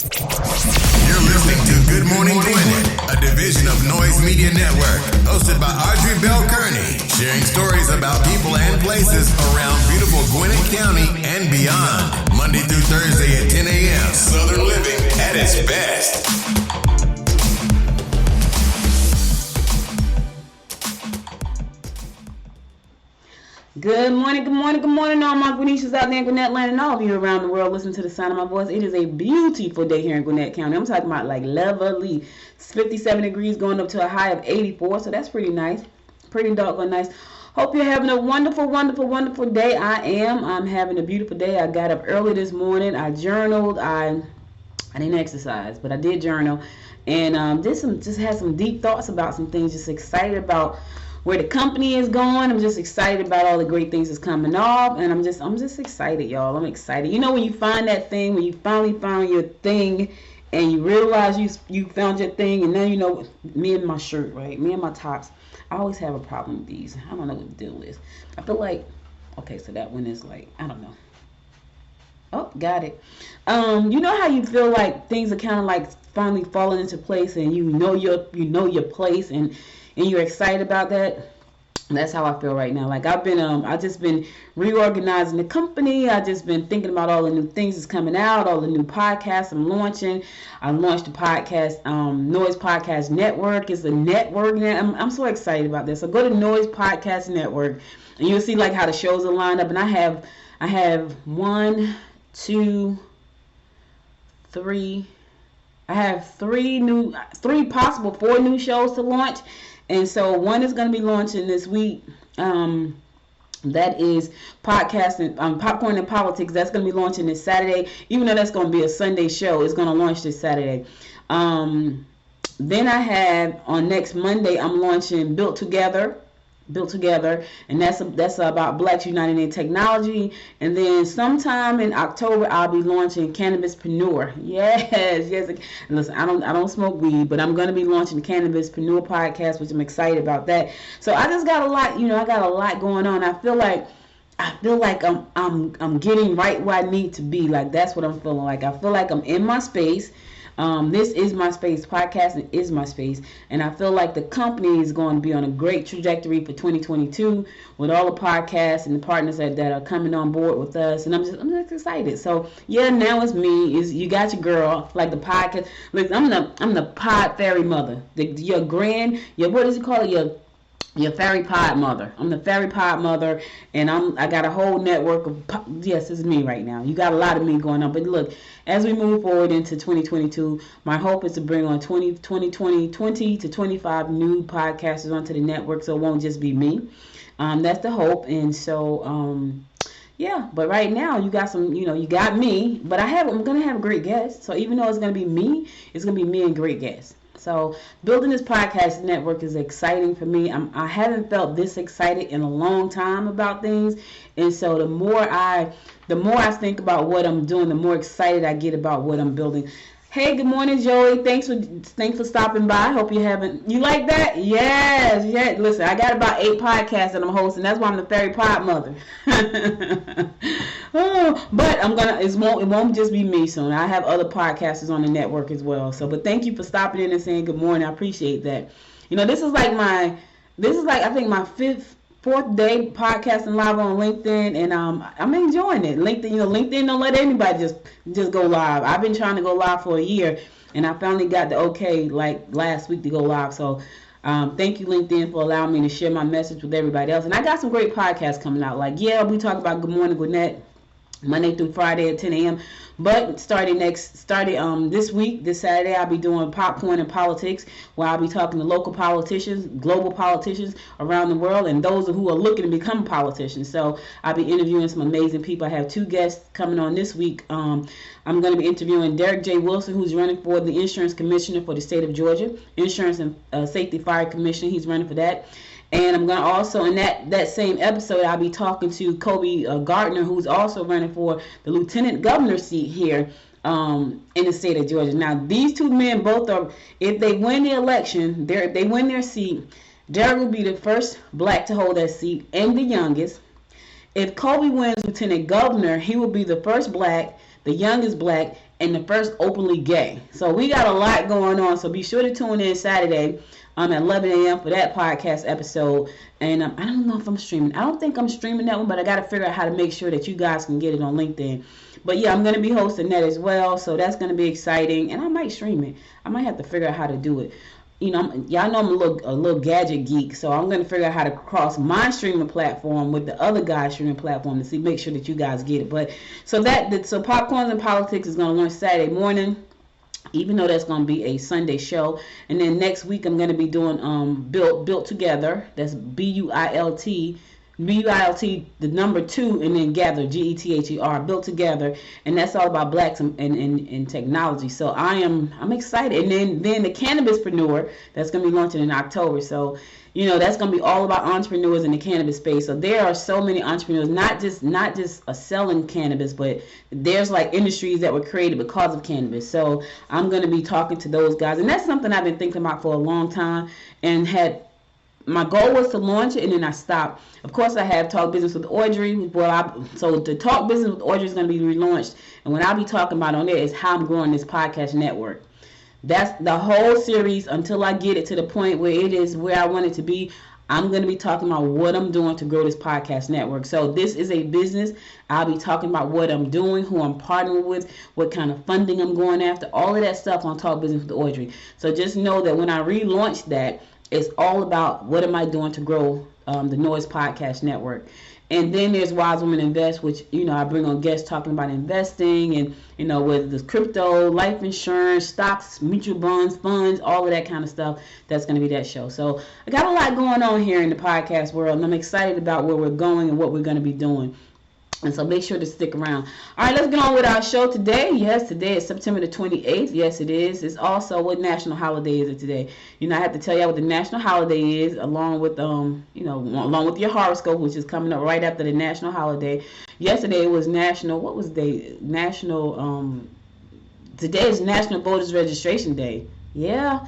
You're listening to Good Morning Gwinnett, a division of Noise Media Network, hosted by Audrey Bell Kearney, sharing stories about people and places around beautiful Gwinnett County and beyond. Monday through Thursday at 10 a.m. Southern living at its best. Good morning, all my Gwinnetians out there in Gwinnett land and all of you around the world listening to the sound of my voice. It is a beautiful day here in Gwinnett County. I'm talking about like lovely. It's 57 degrees going up to a high of 84, so that's pretty nice. Pretty doggone nice. Hope you're having a wonderful, wonderful, wonderful day. I'm having a beautiful day. I got up early this morning. I journaled. I didn't exercise, but I did journal. And just had some deep thoughts about some things. Just excited about where the company is going. I'm just excited about all the great things that's coming off, and I'm just excited, y'all. I'm excited. You know, when you find that thing, when you finally found your thing, and you realize you found your thing, and then you know, me and my shirt, right? Me and my tops. I always have a problem with these. I don't know what the deal is. I feel like, okay, so that one is like, I don't know. Oh, got it. You know how you feel like things are kind of like finally falling into place, and you know your place, and you're excited about that. That's how I feel right now. Like I just been reorganizing the company. I just been thinking about all the new things that's coming out, all the new podcasts I'm launching. I launched the podcast, Noise Podcast Network. It's a network now. I'm so excited about this. So go to Noise Podcast Network, and you'll see like how the shows are lined up. And I have 1, 2, 3. I have 3 possible 4 new shows to launch. And so one is going to be launching this week. That is podcasting, Popcorn and Politics. That's going to be launching this Saturday. Even though that's going to be a Sunday show, it's going to launch this Saturday. Then I have on next Monday, I'm launching Built Together, and that's about Blacks United in Technology. And then sometime in October, I'll be launching Cannabispreneur. Yes. Listen, I don't smoke weed, but I'm gonna be launching the Cannabispreneur podcast, which I'm excited about that. So I just got a lot, I got a lot going on. I feel like I'm getting right where I need to be. Like that's what I'm feeling like. I feel like I'm in my space. This is my space. Podcasting is my space. And I feel like the company is going to be on a great trajectory for 2022 with all the podcasts and the partners that are coming on board with us. And I'm just excited. So yeah, now it's me. You got your girl, like the podcast. Look, I'm the pod fairy mother. What does it call it? Your fairy pod mother. I'm the fairy pod mother, and I got a whole network of, yes, it's me right now. You got a lot of me going on. But look, as we move forward into 2022, my hope is to bring on 20 to 25 new podcasters onto the network, so it won't just be me. That's the hope. And so, yeah, but right now you got some, you got me, but I'm going to have a great guest. So even though it's going to be me, it's going to be me and great guests. So building this podcast network is exciting for me. I haven't felt this excited in a long time about things. And so the more I think about what I'm doing, the more excited I get about what I'm building. Hey, good morning, Joey. Thanks for stopping by. Hope you like that? Yes. Listen, I got about 8 podcasts that I'm hosting. That's why I'm the fairy pod mother. But it won't just be me soon. I have other podcasters on the network as well. So, but thank you for stopping in and saying good morning. I appreciate that. This is like I think my 4th day podcasting live on LinkedIn, and I'm enjoying it. LinkedIn don't let anybody just go live. I've been trying to go live for a year, and I finally got the okay like last week to go live. So thank you, LinkedIn, for allowing me to share my message with everybody else. And I got some great podcasts coming out. We talk about Good Morning Gwinnett Monday through Friday at 10 a.m. But starting this week, this Saturday, I'll be doing Popcorn and Politics, where I'll be talking to local politicians, global politicians around the world, and those who are looking to become politicians. So I'll be interviewing some amazing people. I have 2 guests coming on this week. I'm going to be interviewing Derek J. Wilson, who's running for the Insurance Commissioner for the state of Georgia, Insurance and Safety Fire Commissioner. He's running for that. And I'm going to also, in that same episode, I'll be talking to Kobe Gardner, who's also running for the Lieutenant Governor seat here in the state of Georgia. Now, these 2 men both are, if they win the election, if they win their seat, Derek will be the first black to hold that seat and the youngest. If Kobe wins Lieutenant Governor, he will be the first black, the youngest black, and the first openly gay. So we got a lot going on. So be sure to tune in Saturday at 11 a.m. for that podcast episode. And I don't know if I'm streaming. I don't think I'm streaming that one, but I got to figure out how to make sure that you guys can get it on LinkedIn. But yeah, I'm going to be hosting that as well. So that's going to be exciting. And I might stream it. I might have to figure out how to do it. You know, y'all know I'm a little gadget geek, so I'm going to figure out how to cross my streaming platform with the other guy's streaming platform to make sure that you guys get it. But so Popcorns and Politics is going to launch Saturday morning, even though that's going to be a Sunday show. And then next week I'm going to be doing Built Together. That's BUILT, the number 2, and then Gather, GETHER, Built Together, and that's all about blacks and technology. So I'm excited. And then the Cannabispreneur, that's going to be launching in October. So you know, that's going to be all about entrepreneurs in the cannabis space. So there are so many entrepreneurs, not just selling cannabis, but there's like industries that were created because of cannabis. So I'm going to be talking to those guys, and that's something I've been thinking about for a long time, and my goal was to launch it, and then I stopped. Of course, I have Talk Business with Audrey. So the Talk Business with Audrey is going to be relaunched, and what I'll be talking about on there is how I'm growing this podcast network. That's the whole series until I get it to the point where it is where I want it to be. I'm going to be talking about what I'm doing to grow this podcast network. So this is a business. I'll be talking about what I'm doing, who I'm partnering with, what kind of funding I'm going after, all of that stuff on Talk Business with Audrey. So just know that when I relaunch that, it's all about what am I doing to grow the Noise Podcast Network. And then there's Wise Women Invest, which, you know, I bring on guests talking about investing and, you know, whether it's crypto, life insurance, stocks, mutual funds, all of that kind of stuff. That's going to be that show. So I got a lot going on here in the podcast world, and I'm excited about where we're going and what we're going to be doing. And so make sure to stick around. All right, let's get on with our show today. Yes, today is September the 28th. Yes, it is. It's also what national holiday is it today. You know, I have to tell you what the national holiday is, along with along with your horoscope, which is coming up right after the national holiday. Yesterday was national. What was the national? Today is National Voters Registration Day. Yeah.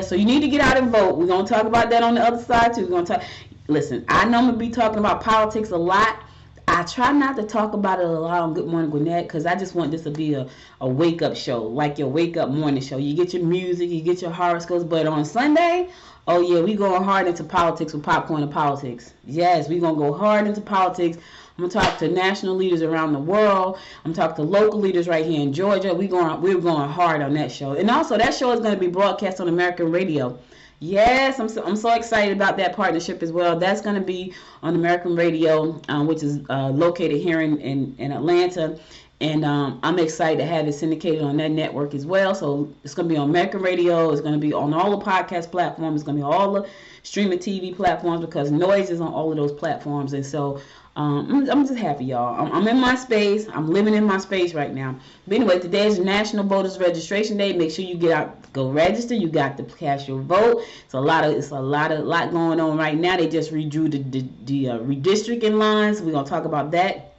So you need to get out and vote. We're gonna talk about that on the other side too. We're gonna talk. Listen, I know I'm gonna be talking about politics a lot. I try not to talk about it a lot on Good Morning Gwinnett because I just want this to be a wake-up show, like your wake-up morning show. You get your music, you get your horoscopes, but on Sunday, oh yeah, we going hard into politics with Popcorn and Politics. Yes, we going to go hard into politics. I'm going to talk to national leaders around the world. I'm talking to local leaders right here in Georgia. We're going hard on that show. And also, that show is going to be broadcast on American radio. Yes, I'm so excited about that partnership as well. That's going to be on American radio, which is located here in Atlanta. And I'm excited to have it syndicated on that network as well. So it's going to be on American radio. It's going to be on all the podcast platforms. It's going to be all the streaming TV platforms because Noise is on all of those platforms. And so I'm just happy, y'all. I'm in my space. I'm living in my space right now. But anyway, today is National Voters Registration Day. Make sure you get out, go register. You got to cast your vote. It's a lot going on right now. They just redrew the redistricting lines. We're gonna talk about that.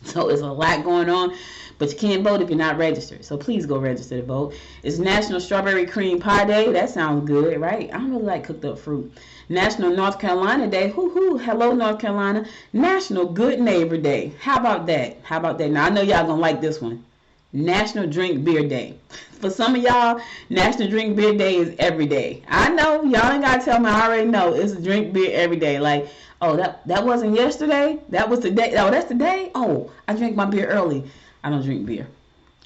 So it's a lot going on. But you can't vote if you're not registered. So please go register to vote. It's National Strawberry Cream Pie Day. That sounds good, right? I don't really like cooked up fruit. National North Carolina Day. Hello, North Carolina. National Good Neighbor Day. How about that? Now, I know y'all going to like this one. National Drink Beer Day. For some of y'all, National Drink Beer Day is every day. I know. Y'all ain't got to tell me. I already know. It's a drink beer every day. Like, oh, that wasn't yesterday? That was today? Oh, that's today? Oh, I drink my beer early. I don't drink beer.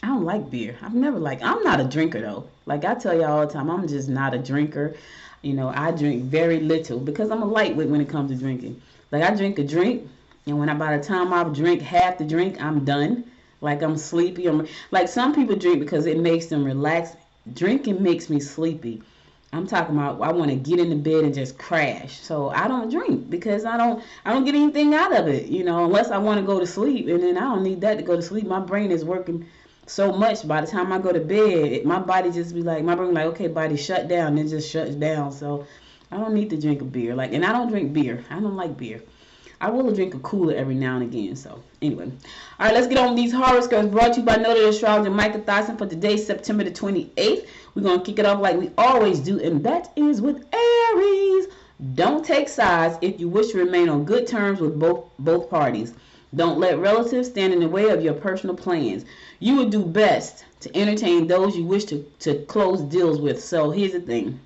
I don't like beer. I'm not a drinker though. Like I tell y'all all the time, I'm just not a drinker. You know, I drink very little because I'm a lightweight when it comes to drinking. Like I drink a drink, and by the time I drink half the drink, I'm done. Like I'm sleepy. Like some people drink because it makes them relax. Drinking makes me sleepy. I'm talking about I want to get into bed and just crash. So I don't drink because I don't get anything out of it, you know, unless I want to go to sleep. And then I don't need that to go to sleep. My brain is working so much. By the time I go to bed, my body just be like, my brain like, okay, body shut down. It just shuts down. So I don't need to drink a beer. And I don't drink beer. I don't like beer. I will drink a cooler every now and again. So anyway. All right, let's get on with these horoscopes brought to you by Noted Astrologer Micah Thyssen for today, September the 28th. We're going to kick it off like we always do, and that is with Aries. Don't take sides if you wish to remain on good terms with both parties. Don't let relatives stand in the way of your personal plans. You would do best to entertain those you wish to close deals with. So here's the thing.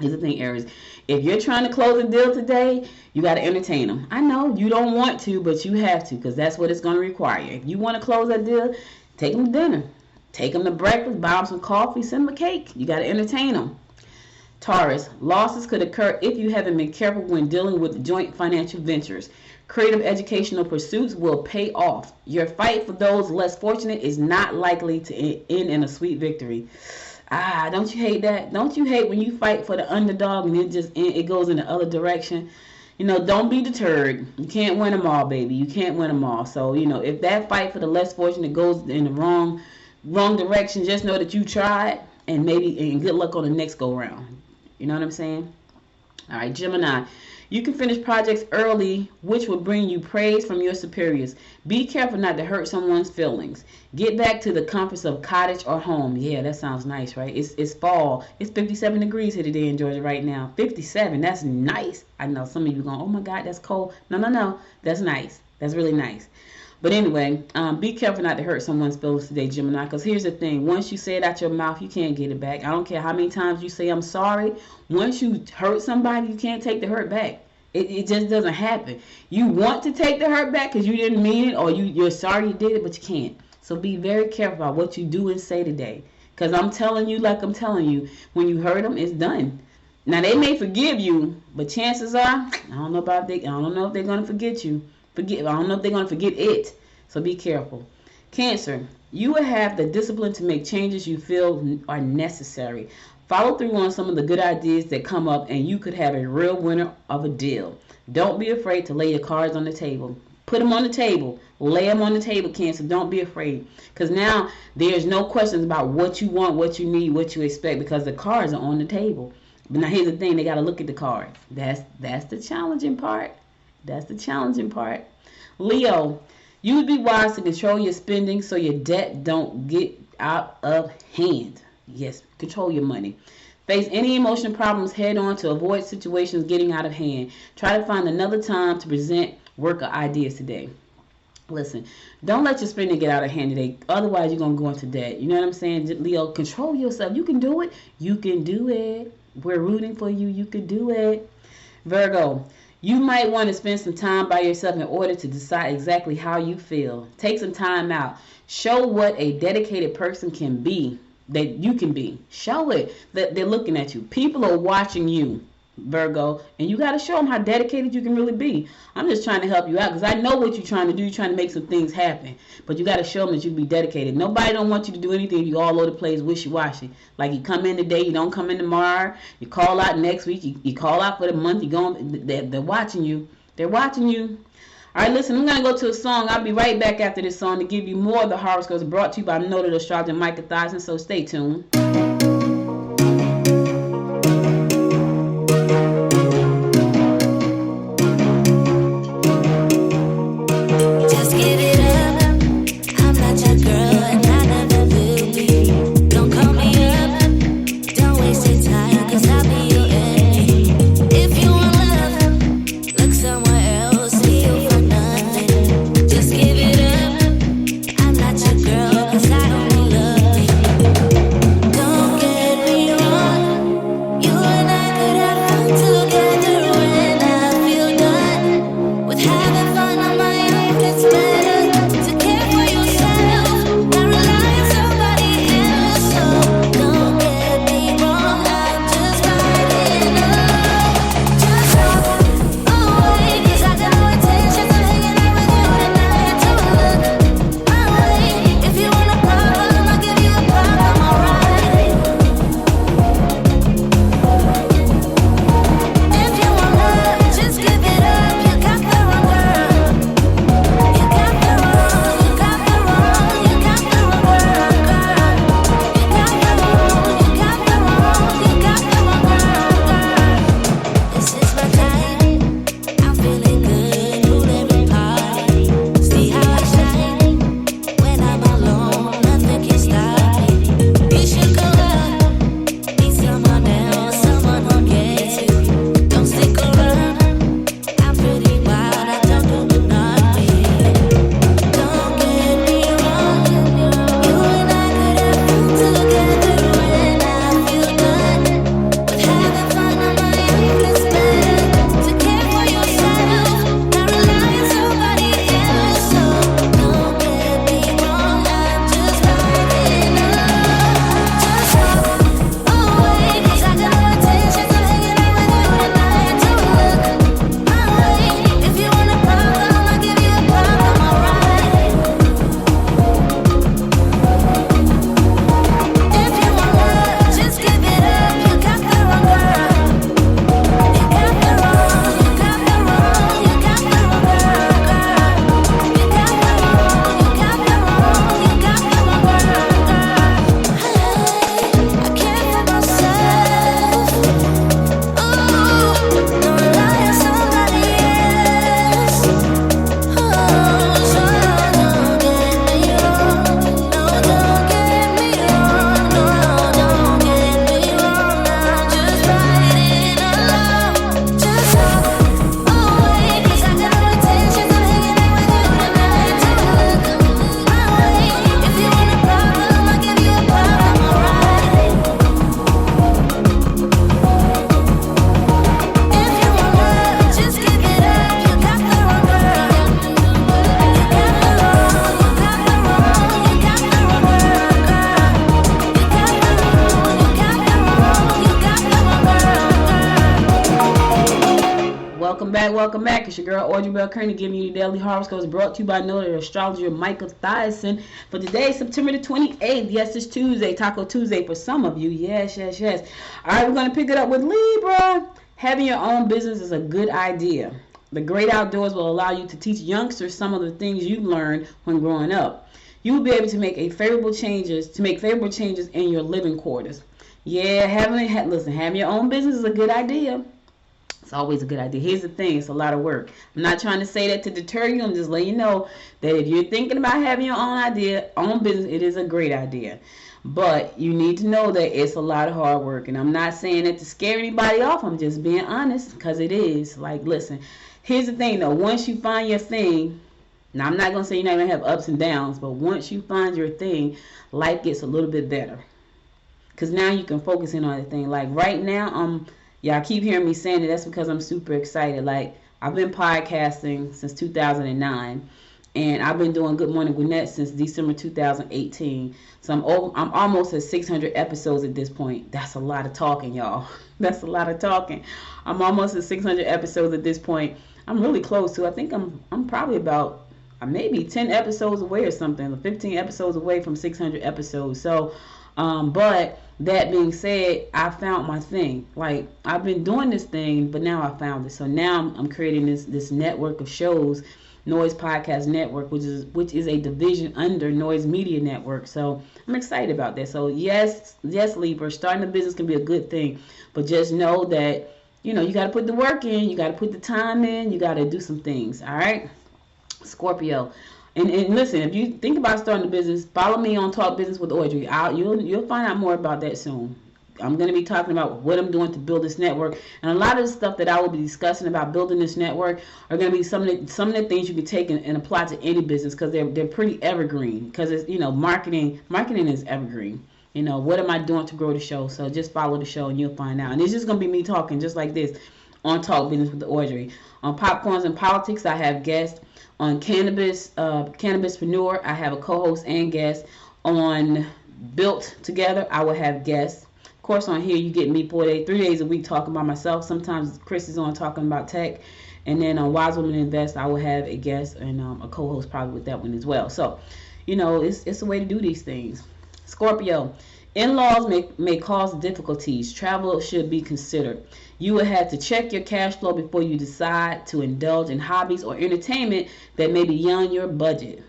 Aries. If you're trying to close a deal today, you got to entertain them. I know you don't want to, but you have to, because that's what it's going to require. If you want to close that deal, take them to dinner. Take them to breakfast, buy them some coffee, send them a cake. You got to entertain them. Taurus, losses could occur if you haven't been careful when dealing with joint financial ventures. Creative educational pursuits will pay off. Your fight for those less fortunate is not likely to end in a sweet victory. Don't you hate that? Don't you hate when you fight for the underdog and it goes in the other direction? Don't be deterred. You can't win them all, baby. You can't win them all. So, if that fight for the less fortunate goes in the wrong direction, just know that you tried, and good luck on the next go round. You know what I'm saying? All right, Gemini. You can finish projects early, which will bring you praise from your superiors. Be careful not to hurt someone's feelings. Get back to the comforts of cottage or home. Yeah, that sounds nice, right? It's fall. It's 57 degrees here today in Georgia right now. 57, that's nice. I know some of you going, oh my God, that's cold. No. That's nice. That's really nice. But anyway, be careful not to hurt someone's feelings today, Gemini, because here's the thing. Once you say it out your mouth, you can't get it back. I don't care how many times you say I'm sorry. Once you hurt somebody, you can't take the hurt back. It just doesn't happen. You want to take the hurt back because you didn't mean it, or you're sorry you did it, but you can't. So be very careful about what you do and say today, because I'm telling you, when you hurt them, it's done. Now, they may forgive you, but chances are, I don't know if they're going to forget you. I don't know if they're going to forget it. So be careful. Cancer, you will have the discipline to make changes you feel are necessary. Follow through on some of the good ideas that come up, and you could have a real winner of a deal. Don't be afraid to lay your cards on the table. Put them on the table. Lay them on the table, Cancer. Don't be afraid. Because now there's no questions about what you want, what you need, what you expect, because the cards are on the table. But now here's the thing. They got to look at the cards. That's the challenging part. Leo, you would be wise to control your spending so your debt don't get out of hand. Yes, control your money. Face any emotional problems head on to avoid situations getting out of hand. Try to find another time to present work or ideas today. Listen, don't let your spending get out of hand today. Otherwise, you're going to go into debt. You know what I'm saying? Leo, control yourself. You can do it. You can do it. We're rooting for you. You can do it. Virgo, you might want to spend some time by yourself in order to decide exactly how you feel. Take some time out. Show what a dedicated person can be, that you can be. Show it that they're looking at you. People are watching you, Virgo, and you got to show them how dedicated you can really be. I'm just trying to help you out because I know what you're trying to do. You're trying to make some things happen, but you got to show them that you can be dedicated. Nobody don't want you to do anything if you all over the place wishy-washy. Like you come in today, you don't come in tomorrow. You call out next week. You call out for the month. You go. They're watching you. They're watching you. All right, listen, I'm going to go to a song. I'll be right back after this song to give you more of the horoscopes brought to you by noted astrologer Micah Thyssen, so stay tuned. Don't get Welcome back. It's your girl, Audrey Bell Kearney, giving you the daily horoscopes brought to you by noted astrologer Micah Thiessen. For today, September the 28th. Yes, it's Tuesday, Taco Tuesday for some of you. Yes. All right, we're going to pick it up with Libra. Having your own business is a good idea. The great outdoors will allow you to teach youngsters some of the things you learned when growing up. You will be able to make favorable changes in your living quarters. Yeah, having your own business is a good idea. It's always a good idea. Here's the thing, it's a lot of work. I'm not trying to say that to deter you. I'm just letting you know that if you're thinking about having your own business, it is a great idea. But you need to know that it's a lot of hard work. And I'm not saying that to scare anybody off. I'm just being honest, because it is. Like, listen, here's the thing though. Once you find your thing, now I'm not going to say you're not going to have ups and downs, but once you find your thing, life gets a little bit better. Because now you can focus in on the thing. Like right now, y'all keep hearing me saying it. That's because I'm super excited. Like, I've been podcasting since 2009, and I've been doing Good Morning Gwinnett since December 2018. So I'm almost at 600 episodes at this point. That's a lot of talking, y'all. That's a lot of talking. I'm almost at 600 episodes at this point. I'm really close to. I think I'm probably about maybe 10 episodes away or something, 15 episodes away from 600 episodes. So, but that being said, I found my thing. Like, I've been doing this thing, but now I found it. So now I'm creating this network of shows, Noise Podcast Network, which is a division under Noise Media Network. So I'm excited about that. So yes, Libra, starting a business can be a good thing, but just know that, you got to put the work in, you got to put the time in, you got to do some things. All right, Scorpio. And listen, if you think about starting a business, follow me on Talk Business with Audrey. You'll find out more about that soon. I'm going to be talking about what I'm doing to build this network. And a lot of the stuff that I will be discussing about building this network are going to be some of the things you can take and apply to any business, because they're pretty evergreen. Because it's, marketing is evergreen. What am I doing to grow the show? So just follow the show and you'll find out. And it's just going to be me talking just like this on Talk Business with Audrey. On Popcorns and Politics, I have guests. On Cannabispreneur, I have a co-host and guest. On Built Together, I will have guests. Of course, on here, you get me 3 days a week talking about myself. Sometimes Chris is on talking about tech. And then on Wise Women Invest, I will have a guest and a co-host probably with that one as well. So, it's a way to do these things. Scorpio, in-laws may cause difficulties. Travel should be considered. You will have to check your cash flow before you decide to indulge in hobbies or entertainment that may be beyond your budget.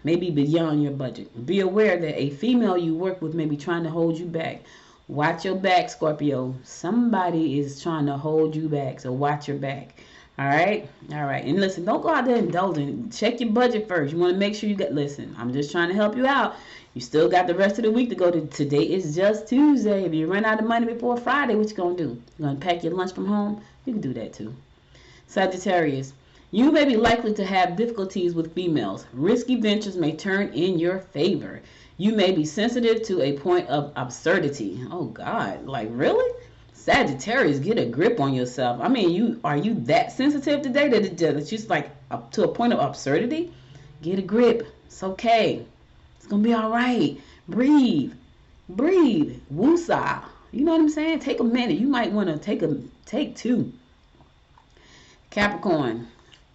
Be aware that a female you work with may be trying to hold you back. Watch your back, Scorpio. Somebody is trying to hold you back, so watch your back. All right. And listen, don't go out there indulging. Check your budget first. You want to make sure listen, I'm just trying to help you out. You still got the rest of the week to go to. Today is just Tuesday. If you run out of money before Friday, what you going to do? You going to pack your lunch from home? You can do that too. Sagittarius, you may be likely to have difficulties with females. Risky ventures may turn in your favor. You may be sensitive to a point of absurdity. Oh God, like really? Sagittarius, get a grip on yourself. I mean, are you that sensitive today that it's just like up to a point of absurdity? Get a grip. It's okay. It's gonna be all right. Breathe. Woosah. You know what I'm saying? Take a minute. You might want to take two. Capricorn,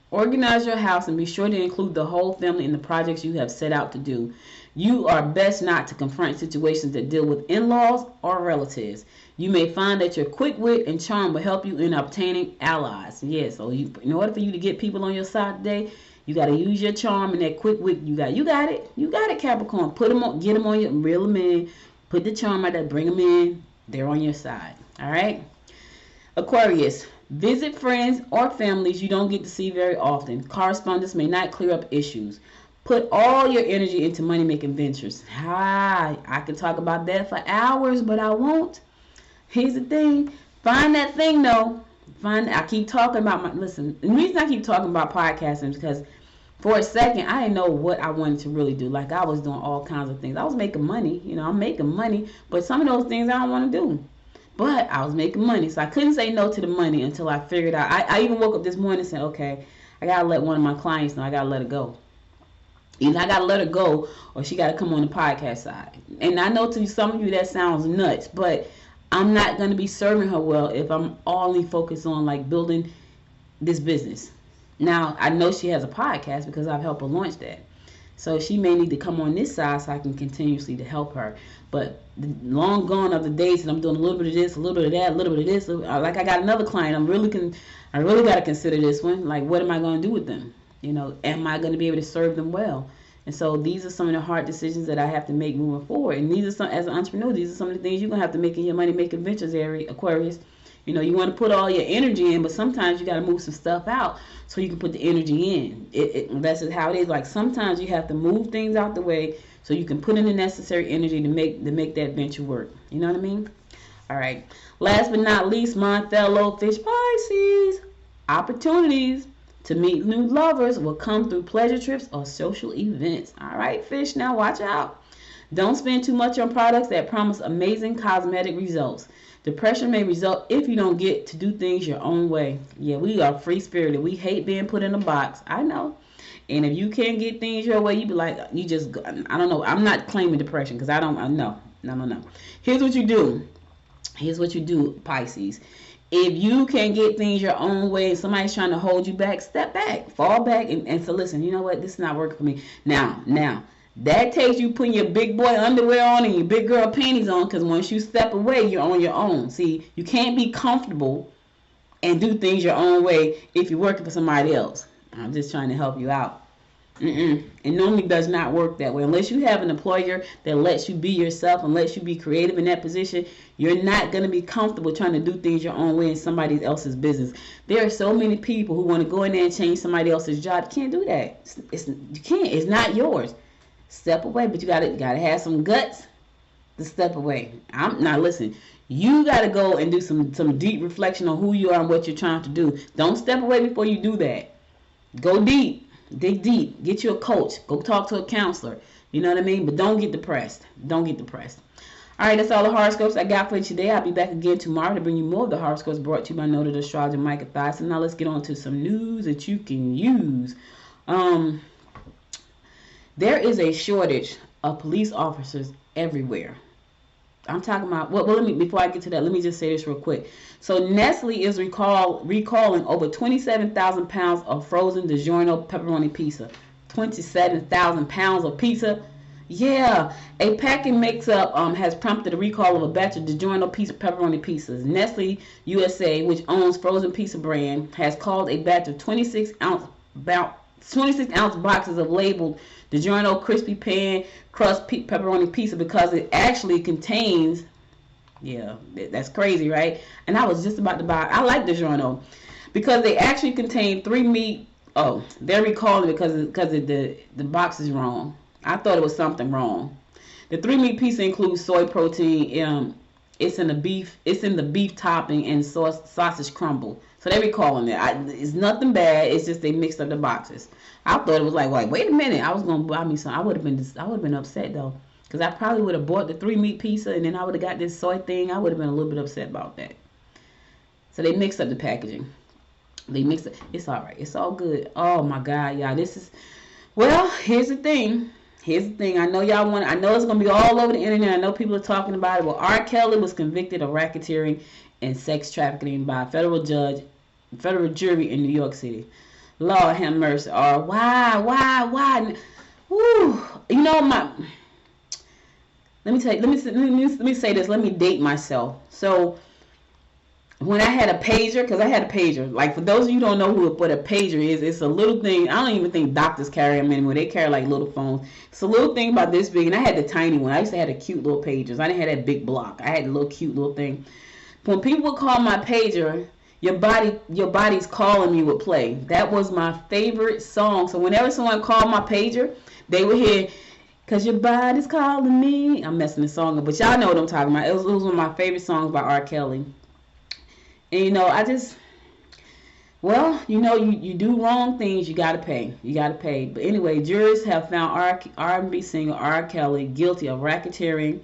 organize your house and be sure to include the whole family in the projects you have set out to do. You are best not to confront situations that deal with in-laws or relatives. You may find that your quick wit and charm will help you in obtaining allies. Yeah, so in order for you to get people on your side today, you got to use your charm and that quick wit. You got it, Capricorn. Get them on your, reel them in. Put the charm out there, bring them in. They're on your side. All right. Aquarius, visit friends or families you don't get to see very often. Correspondence may not clear up issues. Put all your energy into money-making ventures. I can talk about that for hours, but I won't. Here's the thing. Find that thing, though. I keep talking about listen, the reason I keep talking about podcasting is because for a second, I didn't know what I wanted to really do. Like, I was doing all kinds of things. I was making money. I'm making money. But some of those things I don't want to do. But I was making money. So I couldn't say no to the money until I figured out. I even woke up this morning and said, okay, I got to let one of my clients know. I got to let her go. Either I got to let her go or she got to come on the podcast side. And I know to some of you that sounds nuts, but I'm not going to be serving her well if I'm only focused on like building this business. Now, I know she has a podcast because I've helped her launch that. So she may need to come on this side so I can continuously to help her. But the long gone of the days that I'm doing a little bit of this, a little bit of that, a little bit of this. Like I got another client. I really got to consider this one. Like, what am I going to do with them? Am I going to be able to serve them well? And so these are some of the hard decisions that I have to make moving forward. And these are some, as an entrepreneur, these are some of the things you're going to have to make in your money making ventures area, Aquarius. You want to put all your energy in, but sometimes you got to move some stuff out so you can put the energy in. That's just how it is. Like sometimes you have to move things out the way so you can put in the necessary energy to make that venture work. You know what I mean? All right. Last but not least, my fellow fish Pisces, opportunities to meet new lovers will come through pleasure trips or social events. All right, fish, now watch out. Don't spend too much on products that promise amazing cosmetic results. Depression may result if you don't get to do things your own way. Yeah, we are free-spirited. We hate being put in a box. I know. And if you can't get things your way, you be like, I don't know. I'm not claiming depression because I know. No. Here's what you do, Pisces. If you can't get things your own way and somebody's trying to hold you back, step back, fall back, and so listen, you know what? This is not working for me. Now, that takes you putting your big boy underwear on and your big girl panties on, because once you step away, you're on your own. See, you can't be comfortable and do things your own way if you're working for somebody else. I'm just trying to help you out. It normally does not work that way. Unless you have an employer that lets you be yourself and lets you be creative in that position, you're not going to be comfortable trying to do things your own way in somebody else's business. There are so many people who want to go in there and change somebody else's job. You can't do that. You can't. It's not yours. Step away, but you gotta have some guts to step away. Listen. You got to go and do some deep reflection on who you are and what you're trying to do. Don't step away before you do that. Go deep. Dig deep. Get you a coach. Go talk to a counselor. You know what I mean? But don't get depressed. All right, that's all the horoscopes I got for you today. I'll be back again tomorrow to bring you more of the horoscopes brought to you by noted astrologer Micah Thyssen. Now let's get on to some news that you can use. There is a shortage of police officers everywhere. I'm talking about, before I get to that, let me just say this real quick. So Nestle is recalling over 27,000 pounds of frozen DiGiorno pepperoni pizza. 27,000 pounds of pizza? Yeah. A packing mix-up has prompted a recall of a batch of DiGiorno pepperoni pizzas. Nestle USA, which owns frozen pizza brand, has called a batch of 26-ounce boxes of labeled DiGiorno crispy pan crust pepperoni pizza because it actually contains, that's crazy, right? And I was just about to buy, I like DiGiorno because they actually contain 3 meat. Oh, they're recalling it because the box is wrong. I thought it was something wrong. The 3 meat pizza includes soy protein. It's in the beef topping and sausage crumble. So they're recalling it. It's nothing bad. It's just they mixed up the boxes. I thought it was like, wait a minute. I was gonna buy me some. I would have been upset though, because I probably would have bought the 3 meat pizza and then I would have got this soy thing. I would have been a little bit upset about that. So they mixed up the packaging. They mixed it. It's all right. It's all good. Oh my God, y'all. Here's the thing. I know y'all want. I know it's gonna be all over the internet. I know people are talking about it. Well, R. Kelly was convicted of racketeering and sex trafficking by a federal jury in New York City. Lord have mercy. Or why? Woo. Let me say this. Let me date myself. So when I had a pager, like for those of you who don't know what a pager is, it's a little thing. I don't even think doctors carry them anymore. They carry like little phones. It's a little thing about this big, and I had the tiny one. I used to have the cute little pagers. I didn't have that big block. I had the little cute little thing. When people would call my pager, your body's calling me would play. That was my favorite song. So whenever someone called my pager, they would hear, "Cause your body's calling me." I'm messing the song up, but y'all know what I'm talking about. It was one of my favorite songs by R. Kelly. And you do wrong things, you gotta pay. But anyway, jurors have found R&B singer R. Kelly guilty of racketeering,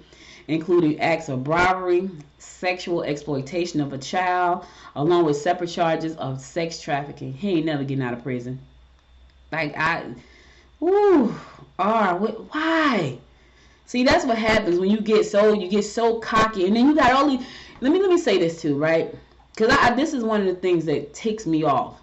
including acts of bribery, sexual exploitation of a child, along with separate charges of sex trafficking. He ain't never getting out of prison. Why? See, that's what happens when you get so cocky, and then you got all these. Let me say this too, right? Because this is one of the things that ticks me off.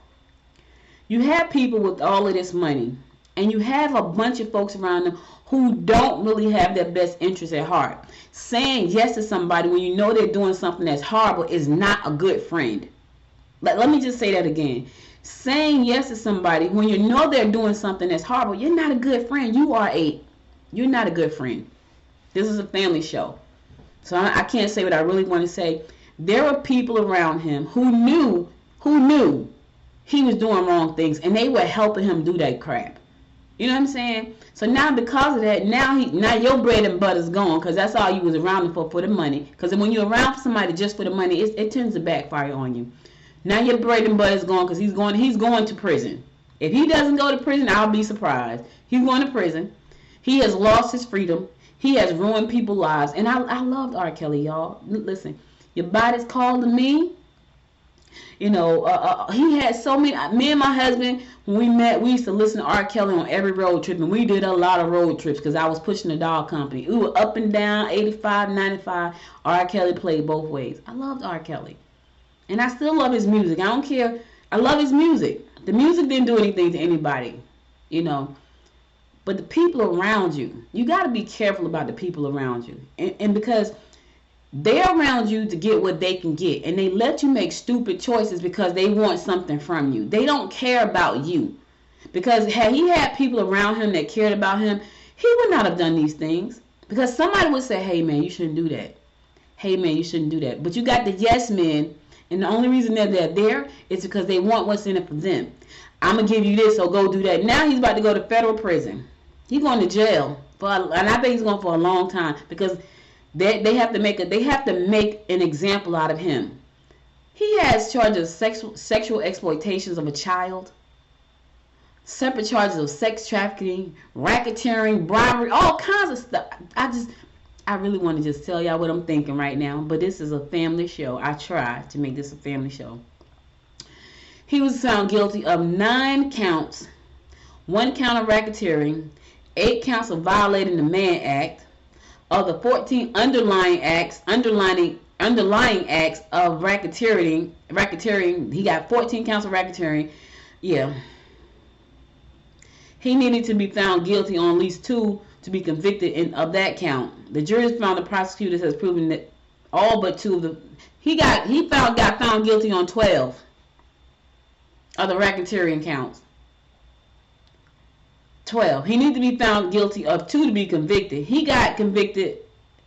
You have people with all of this money, and you have a bunch of folks around them who don't really have their best interests at heart. Saying yes to somebody when you know they're doing something that's horrible is not a good friend. Let me just say that again. Saying yes to somebody when you know they're doing something that's horrible, you're not a good friend. You're not a good friend. This is a family show. So I can't say what I really want to say. There were people around him who knew he was doing wrong things, and they were helping him do that crap. You know what I'm saying? So now because of that, now your bread and butter's gone, because that's all you was around him for the money. Because when you're around somebody just for the money, it tends to backfire on you. Now your bread and butter's gone because he's going to prison. If he doesn't go to prison, I'll be surprised. He's going to prison. He has lost his freedom. He has ruined people's lives. And I loved R. Kelly, y'all. Listen, your body's calling me. You know, he had so many. Me and my husband, when we met, we used to listen to R. Kelly on every road trip, and we did a lot of road trips because I was pushing the dog company. We were up and down, 85, 95. R. Kelly played both ways. I loved R. Kelly, and I still love his music. I don't care. I love his music. The music didn't do anything to anybody, you know. But the people around you, you got to be careful about the people around you, and because they're around you to get what they can get, and they let you make stupid choices because they want something from you. They don't care about you, because had he had people around him that cared about him, he would not have done these things, because somebody would say, hey man, you shouldn't do that. Hey man, you shouldn't do that. But you got the yes men, and the only reason that they're there is because they want what's in it for them. I'm going to give you this, so go do that. Now he's about to go to federal prison. He's going to jail, and I think he's going for a long time, because they have to make an example out of him. He has charges of sexual exploitations of a child, separate charges of sex trafficking, racketeering, bribery, all kinds of stuff. I really want to just tell y'all what I'm thinking right now, but this is a family show. I try to make this a family show. He was found guilty of 9 counts, 1 count of racketeering, 8 counts of violating the Mann Act. Of the 14 underlying acts of racketeering, he got 14 counts of racketeering. Yeah. He needed to be found guilty on at least 2 to be convicted of that count. The jury found the prosecutors has proven that all but 2 of the got found guilty on 12 of the racketeering counts. 12. He needed to be found guilty of 2 to be convicted. He got convicted,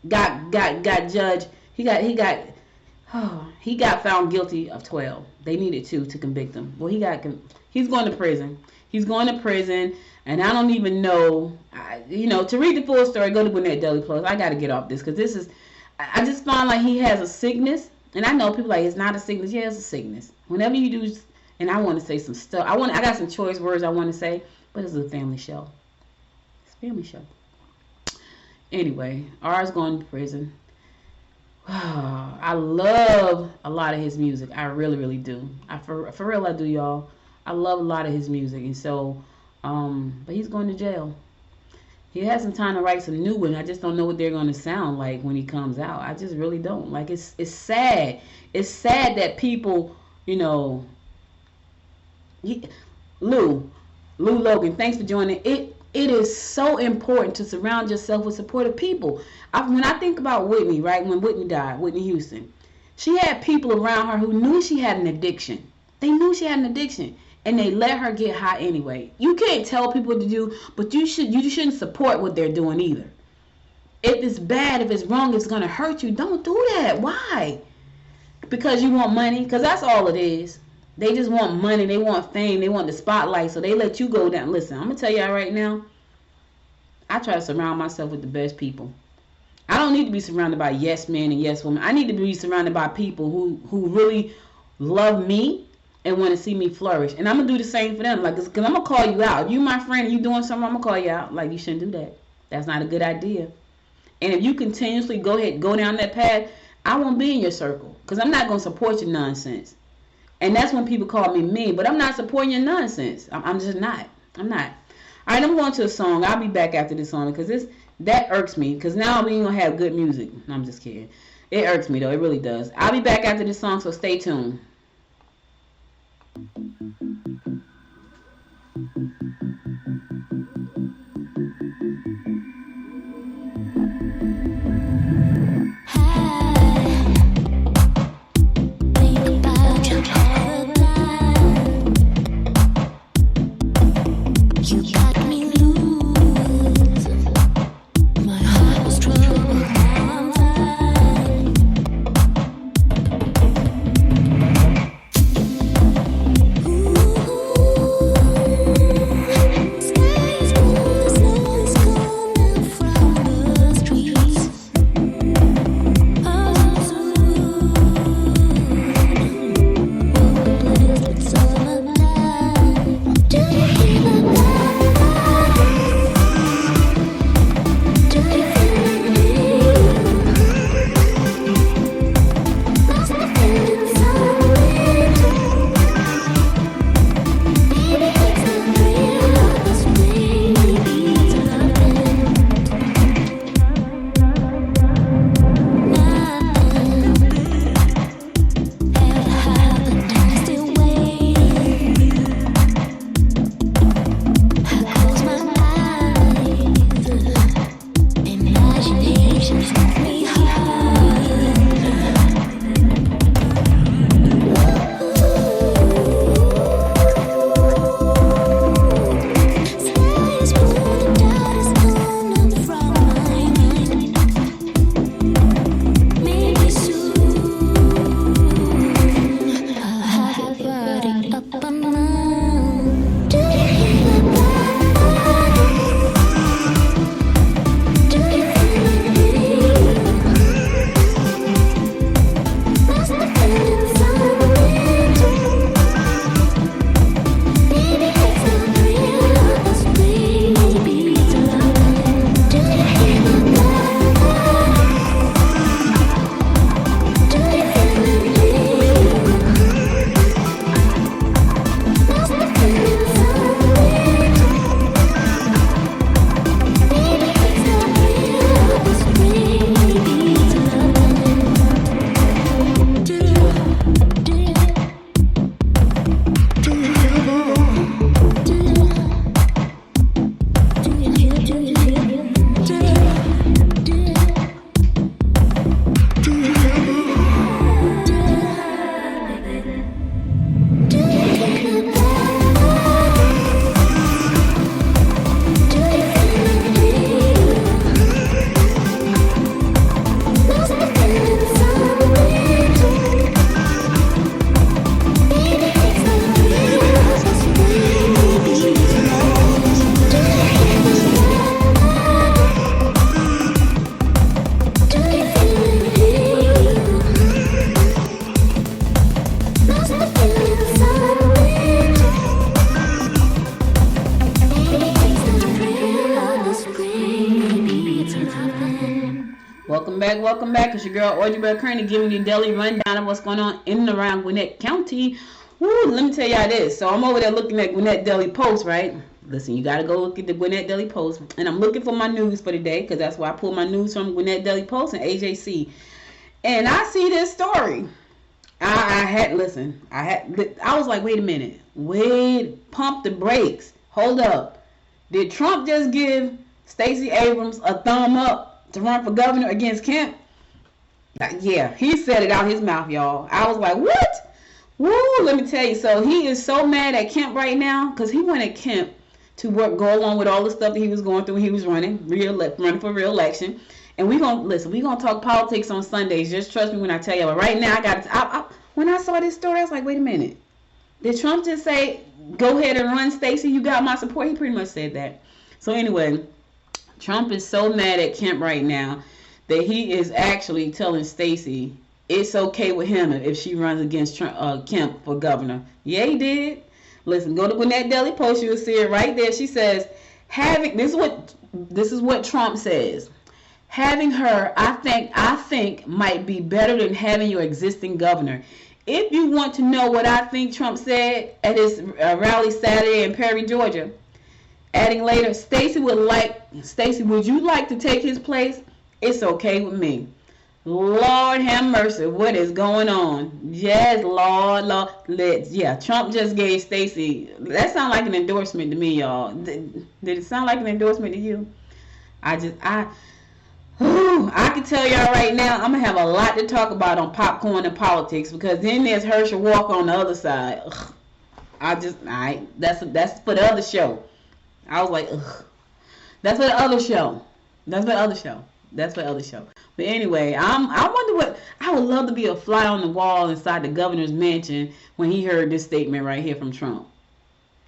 got judged. He got found guilty of 12. They needed 2 to convict him. Well, he's going to prison. He's going to prison, and I don't even know. To read the full story, go to Gwinnett Daily Plus. I got to get off this because this is. I just find like he has a sickness, and I know people like it's not a sickness. Yeah, it's a sickness. Whenever you do, and I want to say some stuff. I got some choice words I want to say. But it's a family show. It's a family show. Anyway, R's going to prison. I love a lot of his music. I really, really do. For real, I do, y'all. I love a lot of his music. And so, but he's going to jail. He has some time to write some new ones. I just don't know what they're going to sound like when he comes out. I just really don't. Like, it's sad. It's sad that people, Lou Logan, thanks for joining. It is so important to surround yourself with supportive people. When I think about Whitney, right, when Whitney died, Whitney Houston, she had people around her who knew she had an addiction. They knew she had an addiction, and they let her get high anyway. You can't tell people what to do, but you shouldn't support what they're doing either. If it's bad, if it's wrong, if it's going to hurt you, don't do that. Why? Because you want money? Because that's all it is. They just want money. They want fame. They want the spotlight. So they let you go down. Listen, I'm going to tell y'all right now. I try to surround myself with the best people. I don't need to be surrounded by yes men and yes women. I need to be surrounded by people who really love me and want to see me flourish. And I'm going to do the same for them. Like, because I'm going to call you out. If you my friend and you doing something, I'm going to call you out. Like, you shouldn't do that. That's not a good idea. And if you continuously go down that path, I won't be in your circle. Because I'm not going to support your nonsense. And that's when people call me mean. But I'm not supporting your nonsense. I'm just not. I'm not. All right, I'm going to a song. I'll be back after this song because that irks me. Because now we ain't going to have good music. No, I'm just kidding. It irks me, though. It really does. I'll be back after this song, so stay tuned. Welcome back. It's your girl, Audrey Bell Kearney, giving you a daily rundown of what's going on in and around Gwinnett County. Woo, let me tell y'all this. So I'm over there looking at Gwinnett Daily Post, right? Listen, you got to go look at the Gwinnett Daily Post. And I'm looking for my news for today, because that's why I pulled my news from Gwinnett Daily Post and AJC. And I see this story. I was like, wait a minute. Pump the brakes. Hold up. Did Trump just give Stacey Abrams a thumb up to run for governor against Kemp? Yeah, he said it out his mouth, y'all. I was like, what? Woo, let me tell you. So he is so mad at Kemp right now because he wanted Kemp to go along with all the stuff that he was going through when he was running for re-election. And we're going to talk politics on Sundays. Just trust me when I tell you. But right now, when I saw this story, I was like, wait a minute. Did Trump just say, go ahead and run, Stacey? You got my support? He pretty much said that. So anyway, Trump is so mad at Kemp right now that he is actually telling Stacey it's okay with him if she runs against Kemp for governor. Yeah, he did. Listen, go to Gwinnett Daily Post. You'll see it right there. She says, this is what Trump says. Having her, I think might be better than having your existing governor. If you want to know what I think Trump said at his rally Saturday in Perry, Georgia, adding later, Stacey, would you like to take his place? It's okay with me. Lord have mercy. What is going on? Yes, Lord. Trump just gave Stacey. That sounds like an endorsement to me, y'all. Did it sound like an endorsement to you? I can tell y'all right now, I'm going to have a lot to talk about on popcorn and politics, because then there's Herschel Walker on the other side. That's for the other show. I was like, ugh. That's for the other show. But anyway, I wonder what, I would love to be a fly on the wall inside the governor's mansion when he heard this statement right here from Trump.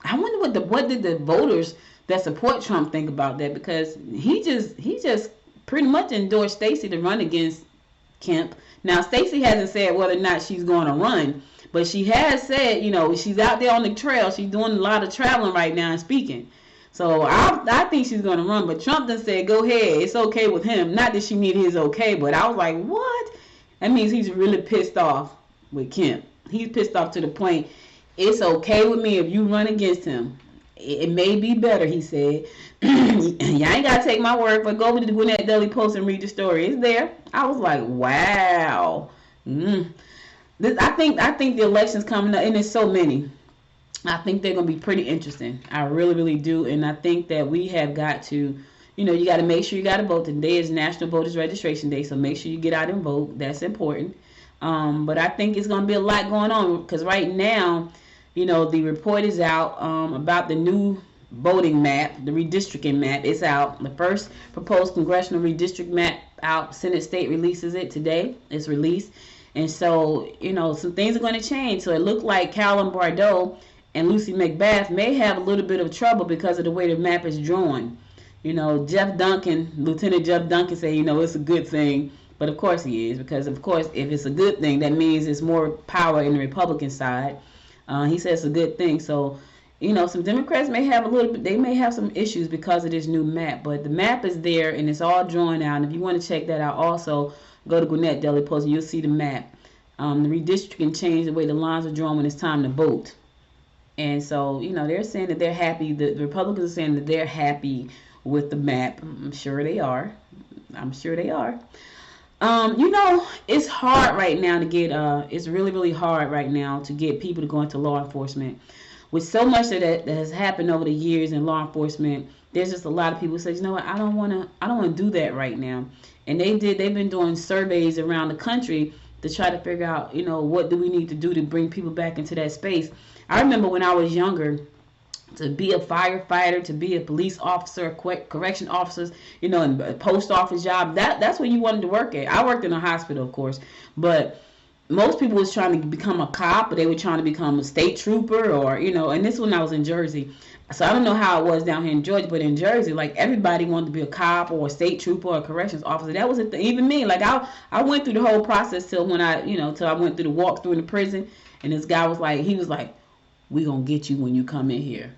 I wonder what did the voters that support Trump think about that, because he just pretty much endorsed Stacey to run against Kemp. Now, Stacey hasn't said whether or not she's going to run, but she has said, she's out there on the trail. She's doing a lot of traveling right now and speaking. So I think she's going to run, but Trump done said, go ahead, it's okay with him. Not that she needed his okay, but I was like, what? That means he's really pissed off with Kemp. He's pissed off to the point, it's okay with me if you run against him. It may be better, he said. Y'all ain't got to take my word, but go over to the Gwinnett Daily Post and read the story. It's there. I was like, wow. I think the election's coming up, and there's so many. I think they're going to be pretty interesting. I really, really do. And I think that we have got to, you got to make sure you got to vote. Today is National Voters Registration Day, so make sure you get out and vote. That's important. But I think it's going to be a lot going on, because right now, the report is out about the new voting map, the redistricting map. It's out. The first proposed congressional redistrict map out. Senate State releases it today. It's released. And so, some things are going to change. So it looked like Carolyn Bordeaux and Lucy McBath may have a little bit of trouble because of the way the map is drawn. Lieutenant Jeff Duncan said, it's a good thing. But of course he is, because of course if it's a good thing, that means there's more power in the Republican side. He says it's a good thing. So, some Democrats may have they may have some issues because of this new map. But the map is there and it's all drawn out. And if you want to check that out, also go to Gwinnett Daily Post and you'll see the map. The redistricting changed the way the lines are drawn when it's time to vote. And so, they're saying that they're happy. The Republicans are saying that they're happy with the map. I'm sure they are. It's hard right now to get, it's really, really hard right now to get people to go into law enforcement. With so much that has happened over the years in law enforcement, there's just a lot of people who say, you know what, I don't want to do that right now. And they've been doing surveys around the country to try to figure out, what do we need to do to bring people back into that space. I remember when I was younger, to be a firefighter, to be a police officer, correction officers, and a post office job, that's where you wanted to work at. I worked in a hospital, of course, but most people was trying to become a cop, or they were trying to become a state trooper, or, and this when I was in Jersey. So I don't know how it was down here in Georgia, but in Jersey, like, everybody wanted to be a cop or a state trooper or a corrections officer. That was even me. Like, I went through the whole process till when till I went through the walkthrough in the prison, and this guy was like, we gonna get you when you come in here.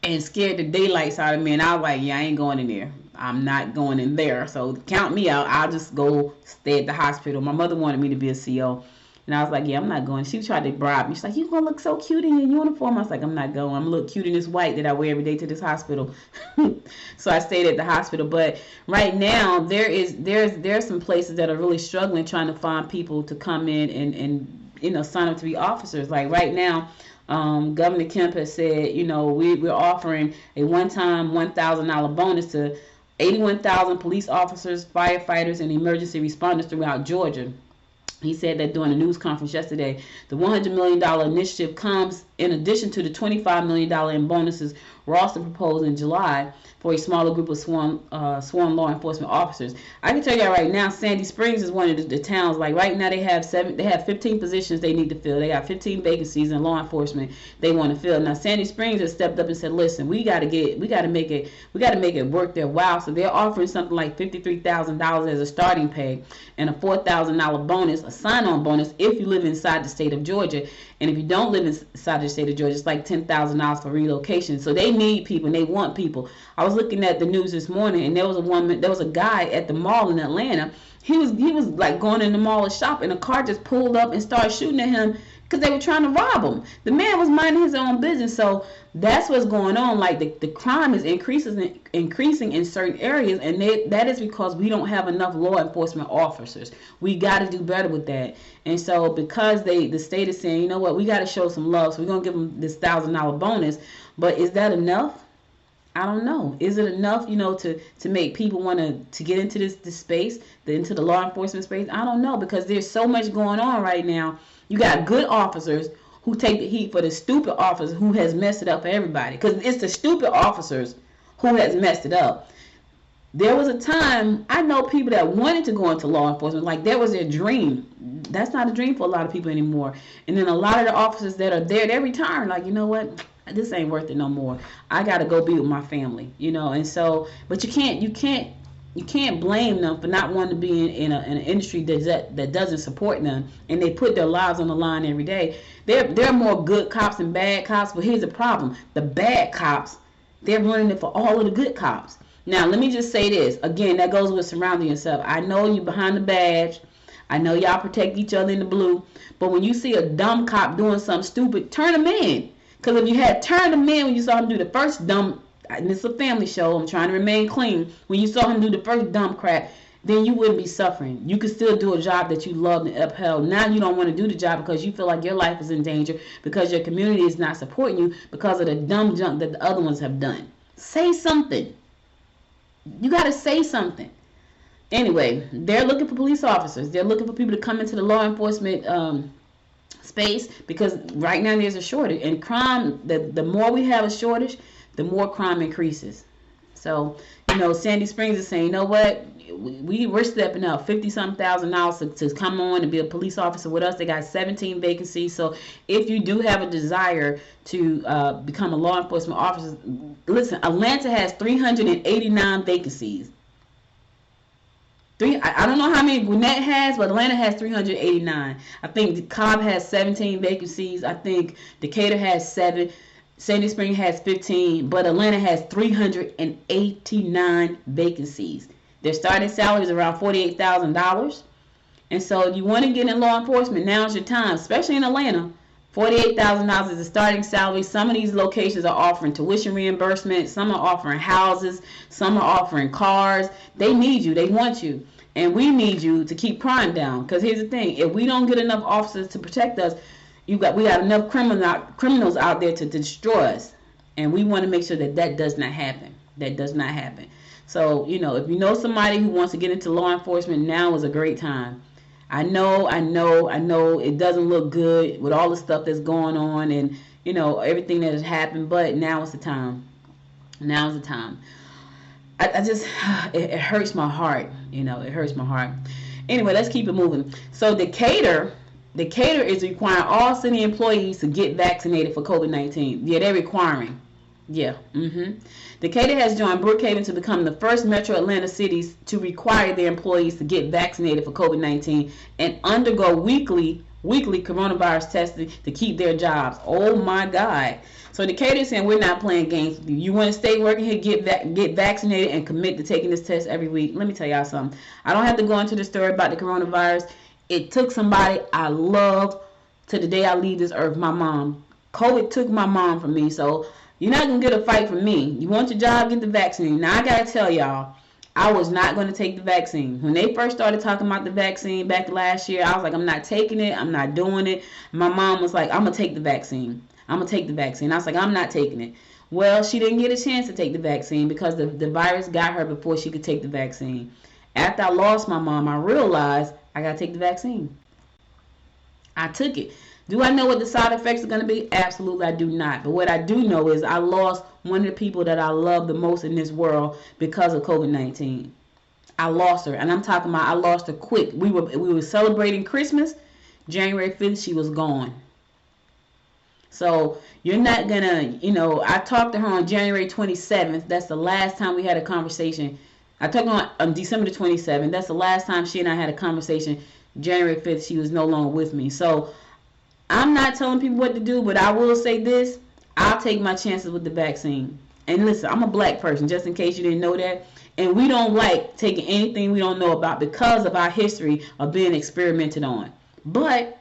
And scared the daylights out of me, and I was like, yeah, I ain't going in there. I'm not going in there. So count me out. I'll just go stay at the hospital. My mother wanted me to be a CO. And I was like, yeah, I'm not going. She tried to bribe me. She's like, you're going to look so cute in your uniform. I was like, I'm not going. I'm going to look cute in this white that I wear every day to this hospital. So I stayed at the hospital. But right now, there's some places that are really struggling trying to find people to come in and sign up to be officers. Like right now, Governor Kemp has said, we're offering a one-time $1,000 bonus to 81,000 police officers, firefighters, and emergency responders throughout Georgia. He said that during a news conference yesterday. The $100 million initiative comes in addition to the $25 million in bonuses Ralston proposed in July for a smaller group of sworn law enforcement officers. I can tell you right now, Sandy Springs is one of the towns. Like right now, they have 15 positions they need to fill. They got 15 vacancies in law enforcement they want to fill. Now Sandy Springs has stepped up and said, "Listen, we got to make it worth their while." So they're offering something like $53,000 as a starting pay and a $4,000 bonus, a sign-on bonus, if you live inside the state of Georgia. And if you don't live inside the state of Georgia, it's like $10,000 for relocation. So they need people and they want people. I was looking at the news this morning, and there was a guy at the mall in Atlanta. He was like going in the mall to shop, and a car just pulled up and started shooting at him because they were trying to rob him. The man was minding his own business. So that's what's going on. Like the crime is increasing in certain areas, and that is because we don't have enough law enforcement officers. We got to do better with that. And so because the state is saying, you know what, we got to show some love, so we're gonna give them this $1,000 bonus. But is that enough? I don't know. Is it enough, to make people want to get into this space, into the law enforcement space? I don't know, because there's so much going on right now. You got good officers who take the heat for the stupid officer who has messed it up for everybody. Because it's the stupid officers who has messed it up. There was a time, I know people that wanted to go into law enforcement, like that was their dream. That's not a dream for a lot of people anymore. And then a lot of the officers that are there, they retire, like, you know what? This ain't worth it no more. I got to go be with my family, and so, but you can't blame them for not wanting to be in an industry that doesn't support them, and they put their lives on the line every day. There are more good cops and bad cops, but here's the problem: the bad cops, they're running it for all of the good cops. Now, let me just say this again. That goes with surrounding yourself. I know you behind the badge. I know y'all protect each other in the blue, but when you see a dumb cop doing something stupid, turn them in. Because if you had turned him in when you saw him do the first dumb, and it's a family show, I'm trying to remain clean. When you saw him do the first dumb crap, then you wouldn't be suffering. You could still do a job that you loved and upheld. Now you don't want to do the job because you feel like your life is in danger, because your community is not supporting you because of the dumb junk that the other ones have done. Say something. You got to say something. Anyway, they're looking for police officers. They're looking for people to come into the law enforcement space, because right now there's a shortage, and crime, the more we have a shortage, the more crime increases. So Sandy Springs is saying, you know what, we're stepping up $50,000 to come on and be a police officer with us. They got 17 vacancies. So if you do have a desire to become a law enforcement officer, listen, Atlanta has 389 vacancies. I don't know how many Gwinnett has, but Atlanta has 389. I think Cobb has 17 vacancies. I think Decatur has 7. Sandy Springs has 15. But Atlanta has 389 vacancies. Their starting salary is around $48,000. And so if you want to get in law enforcement, now's your time, especially in Atlanta. $48,000 is the starting salary. Some of these locations are offering tuition reimbursement. Some are offering houses. Some are offering cars. They need you. They want you. And we need you to keep crime down. Because here's the thing. If we don't get enough officers to protect us, we got enough criminals out there to destroy us. And we want to make sure that does not happen. That does not happen. So, if you know somebody who wants to get into law enforcement, now is a great time. I know it doesn't look good with all the stuff that's going on and, everything that has happened, but now is the time. Now is the time. I just, it hurts my heart, it hurts my heart. Anyway, let's keep it moving. So Decatur is requiring all city employees to get vaccinated for COVID-19. Yeah, they're requiring. Yeah. Decatur has joined Brookhaven to become the first metro Atlanta cities to require their employees to get vaccinated for COVID-19 and undergo weekly coronavirus testing to keep their jobs. Oh my God. So Decatur is saying, we're not playing games with you. You want to stay working here, get vaccinated and commit to taking this test every week. Let me tell y'all something. I don't have to go into the story about the coronavirus. It took somebody I love to the day I leave this earth, my mom. COVID took my mom from me, so you're not going to get a fight from me. You want your job, get the vaccine. Now, I got to tell y'all, I was not going to take the vaccine. When they first started talking about the vaccine back last year, I was like, I'm not taking it. I'm not doing it. My mom was like, I'm going to take the vaccine. I was like, I'm not taking it. Well, she didn't get a chance to take the vaccine because the virus got her before she could take the vaccine. After I lost my mom, I realized I got to take the vaccine. I took it. Do I know what the side effects are going to be? Absolutely, I do not. But what I do know is I lost one of the people that I love the most in this world because of COVID-19. I lost her, and I'm talking about I lost her quick. We were celebrating Christmas. January 5th, she was gone. So you're not going to, I talked to her on January 27th. That's the last time we had a conversation. I talked to her on December the 27th. That's the last time she and I had a conversation. January 5th, she was no longer with me. So I'm not telling people what to do, but I will say this. I'll take my chances with the vaccine. And listen, I'm a black person, just in case you didn't know that. And we don't like taking anything we don't know about because of our history of being experimented on. But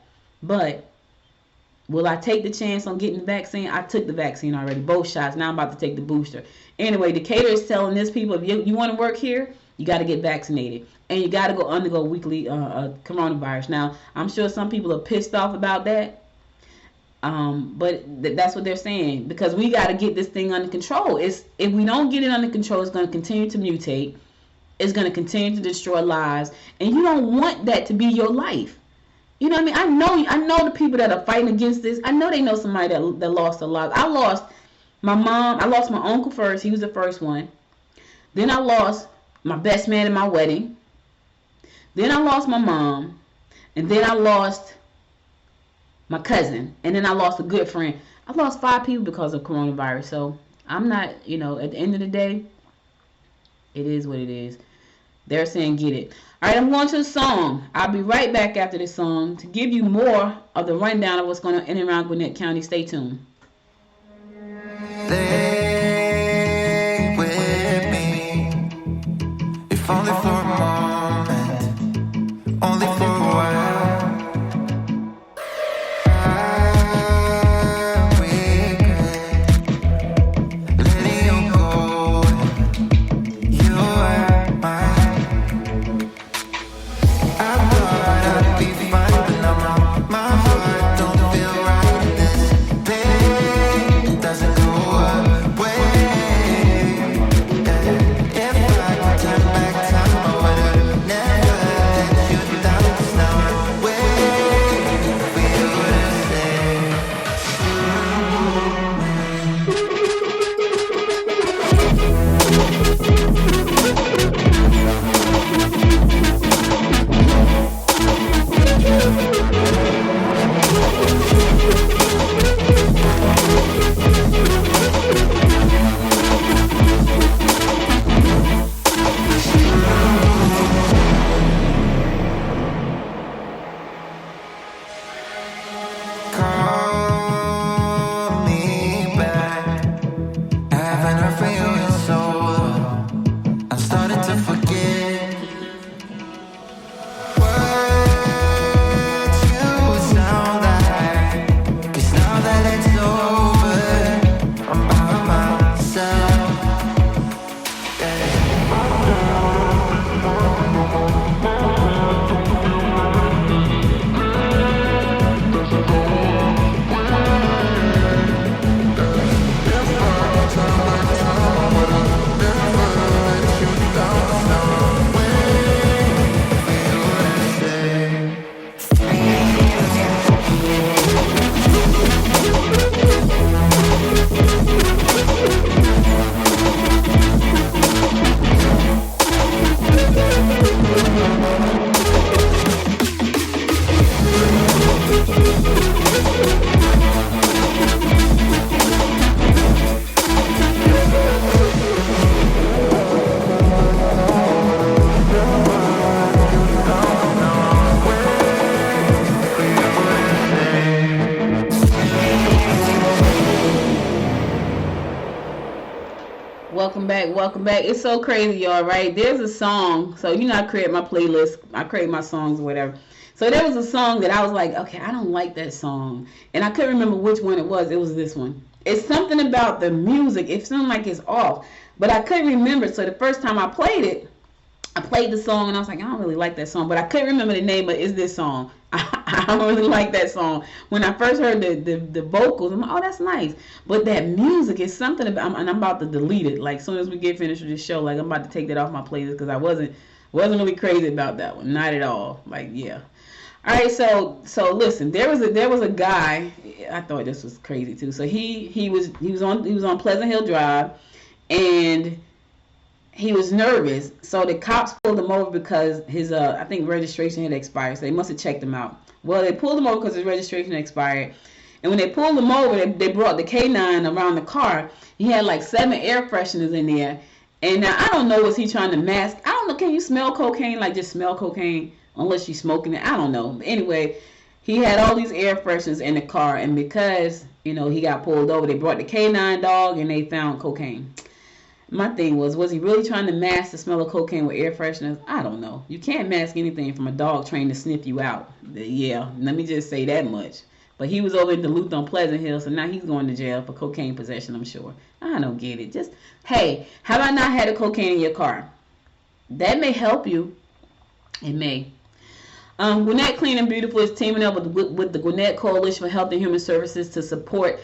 Will I take the chance on getting the vaccine? I took the vaccine already, both shots. Now I'm about to take the booster. Anyway, Decatur is telling this people, if you want to work here, you got to get vaccinated. And you got to undergo weekly coronavirus. Now, I'm sure some people are pissed off about that. But that's what they're saying. Because we got to get this thing under control. If we don't get it under control, it's going to continue to mutate. It's going to continue to destroy lives. And you don't want that to be your life. You know what I mean? I know the people that are fighting against this. I know they know somebody that lost a lot. I lost my mom. I lost my uncle first. He was the first one. Then I lost my best man at my wedding. Then I lost my mom. And then I lost my cousin. And then I lost a good friend. I lost 5 people because of coronavirus. So I'm not, at the end of the day, it is what it is. They're saying get it. All right, I'm going to a song. I'll be right back after this song to give you more of the rundown of what's going on in and around Gwinnett County. Stay tuned. Stay with me, if only for a moment, only for a while. I regret letting you go. You are mine. I thought I'd be fine, but now my heart don't feel right in this pain. It doesn't go away. If I could turn back time, I would've never let you down. 'Cause now I'm waiting for you to say. Call me back. I haven't heard from you in so long. I'm starting to forget what you sound like. 'Cause now that it's over, I'm by myself. Welcome back. It's so crazy, y'all, right? There's a song. So, I create my playlist. I create my songs or whatever. So there was a song that I was like, okay, I don't like that song. And I couldn't remember which one it was. It was this one. It's something about the music. It sounded like it's off. But I couldn't remember. So the first time I played it, I played the song and I was like, I don't really like that song. But I couldn't remember the name of Is This Song. I don't really like that song. When I first heard the vocals, I'm like, oh, that's nice. But that music is something about, and I'm about to delete it. Like, as soon as we get finished with this show, like, I'm about to take that off my playlist because I wasn't really crazy about that one. Not at all. Like, yeah. All right, so listen, there was a guy. I thought this was crazy too. So he was on Pleasant Hill Drive, and he was nervous. So the cops pulled him over because his I think registration had expired. So they must have checked him out. Well, they pulled him over because his registration expired. And when they pulled him over, they brought the K9 around the car. He had like 7 air fresheners in there. And now I don't know, was he trying to mask? I don't know. Can you smell cocaine? Like just smell cocaine unless you're smoking it? I don't know. But anyway, he had all these air fresheners in the car. And because, he got pulled over, they brought the K9 dog and they found cocaine. My thing was he really trying to mask the smell of cocaine with air fresheners? I don't know. You can't mask anything from a dog trained to sniff you out. Yeah, let me just say that much. But he was over in Duluth on Pleasant Hill, so now he's going to jail for cocaine possession, I'm sure. I don't get it. Just, hey, how about not have the cocaine in your car? That may help you. It may. Gwinnett Clean and Beautiful is teaming up with the Gwinnett Coalition for Health and Human Services to support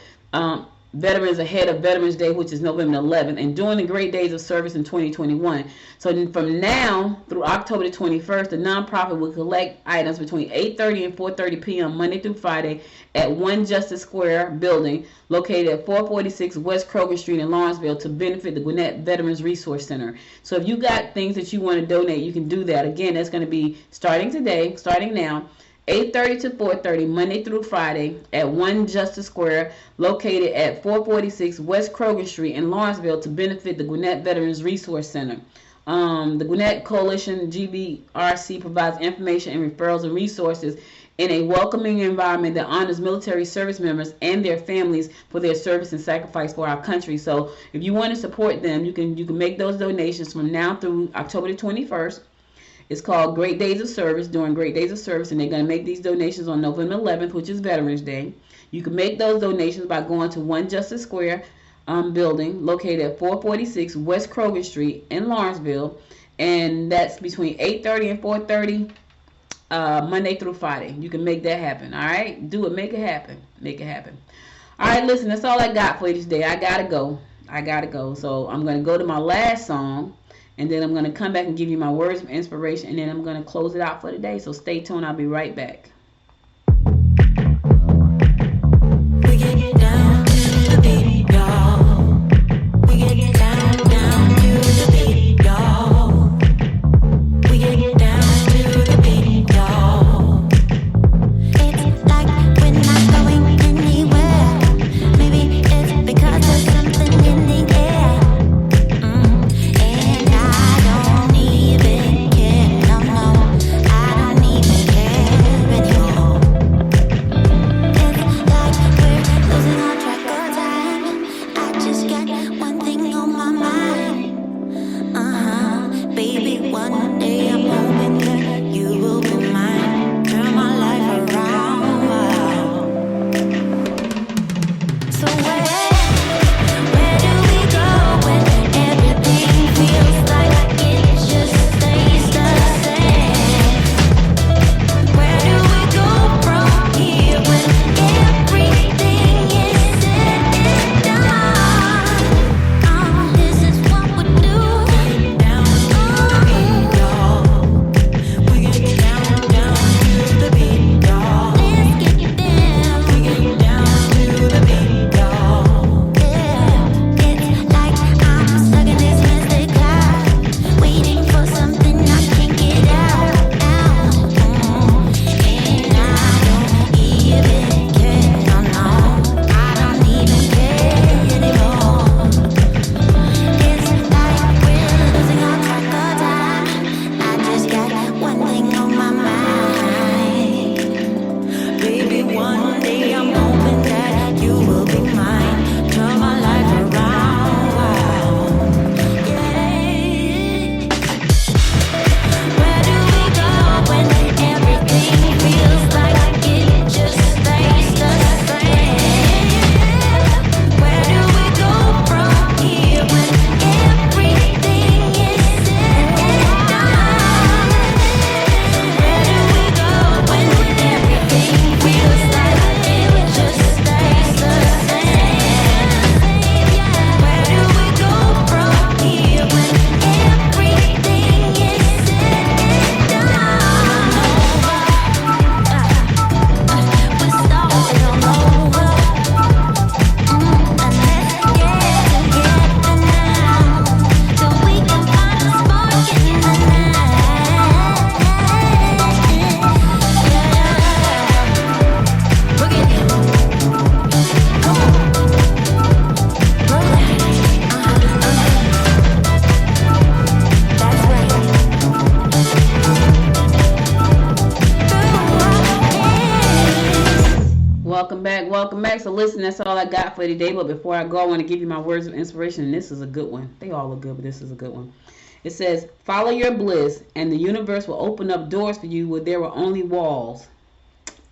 veterans ahead of Veterans Day, which is November 11th, and during the Great Days of Service in 2021. So from now through October the 21st, the nonprofit will collect items between 8:30 and 4:30 p.m. Monday through Friday at One Justice Square building located at 446 West Kroger Street in Lawrenceville to benefit the Gwinnett Veterans Resource Center. So if you got things that you want to donate, you can do that. Again, that's going to be starting now, 8:30 to 4:30 Monday through Friday at One Justice Square located at 446 West Kroger Street in Lawrenceville to benefit the Gwinnett Veterans Resource Center. The Gwinnett Coalition GVRC provides information and referrals and resources in a welcoming environment that honors military service members and their families for their service and sacrifice for our country. So if you want to support them, you can make those donations from now through October the 21st. It's called Great Days of Service, during Great Days of Service, and they're going to make these donations on November 11th, which is Veterans Day. You can make those donations by going to One Justice Square building located at 446 West Kroger Street in Lawrenceville, and that's between 8:30 and 4:30 Monday through Friday. You can make that happen, all right? Do it. Make it happen. Make it happen. All right, listen, that's all I got for you today. I got to go. So I'm going to go to my last song. And then I'm going to come back and give you my words of inspiration. And then I'm going to close it out for today. So stay tuned. I'll be right back. We get down to the beat, y'all. We get down to the beat, y'all. We get down to the beat, y'all. It's like we're not going anywhere. Maybe it's because there's something in the air. Welcome back. So listen, that's all I got for today. But before I go, I want to give you my words of inspiration. And this is a good one. They all are good, but this is a good one. It says, follow your bliss, and the universe will open up doors for you where there were only walls.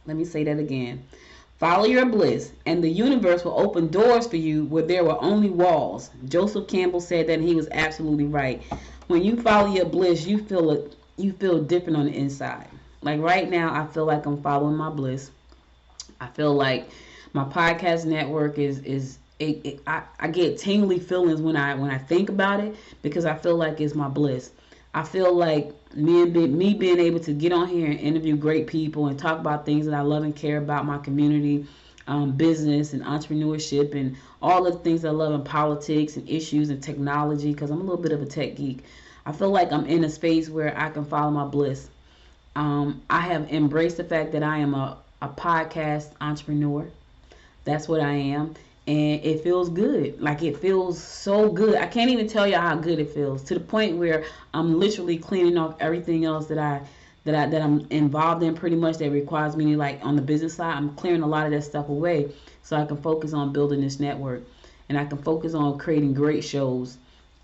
Let me say that again. Follow your bliss, and the universe will open doors for you where there were only walls. Joseph Campbell said that, and he was absolutely right. When you follow your bliss, you feel different on the inside. Like right now, I feel like I'm following my bliss. I feel like my podcast network I get tingly feelings when I think about it, because I feel like it's my bliss. I feel like me being able to get on here and interview great people and talk about things that I love and care about, my community, business and entrepreneurship, and all of the things I love in politics and issues and technology, because I'm a little bit of a tech geek. I feel like I'm in a space where I can follow my bliss. I have embraced the fact that I am a podcast entrepreneur. That's what I am. And it feels good. Like, it feels so good. I can't even tell you how good it feels, to the point where I'm literally cleaning off everything else that I'm involved in, pretty much, that requires me to, like, on the business side. I'm clearing a lot of that stuff away so I can focus on building this network, and I can focus on creating great shows,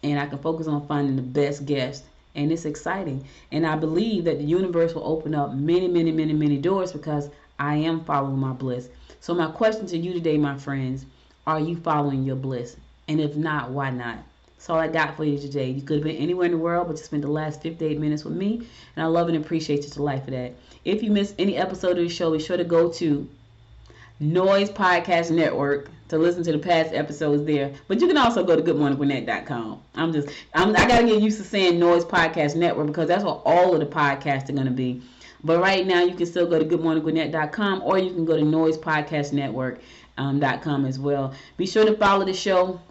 and I can focus on finding the best guests. And it's exciting. And I believe that the universe will open up many, many, many, many doors, because I am following my bliss. So my question to you today, my friends, are you following your bliss? And if not, why not? That's all I got for you today. You could have been anywhere in the world, but you spent the last 58 minutes with me, and I love and appreciate you to life for that. If you missed any episode of the show, be sure to go to Noise Podcast Network to listen to the past episodes there. But you can also go to goodmorninggwinnett.com. I gotta get used to saying Noise Podcast Network, because that's what all of the podcasts are gonna be. But right now, you can still go to goodmorninggwinnett.com, or you can go to noisepodcastnetwork.com as well. Be sure to follow the show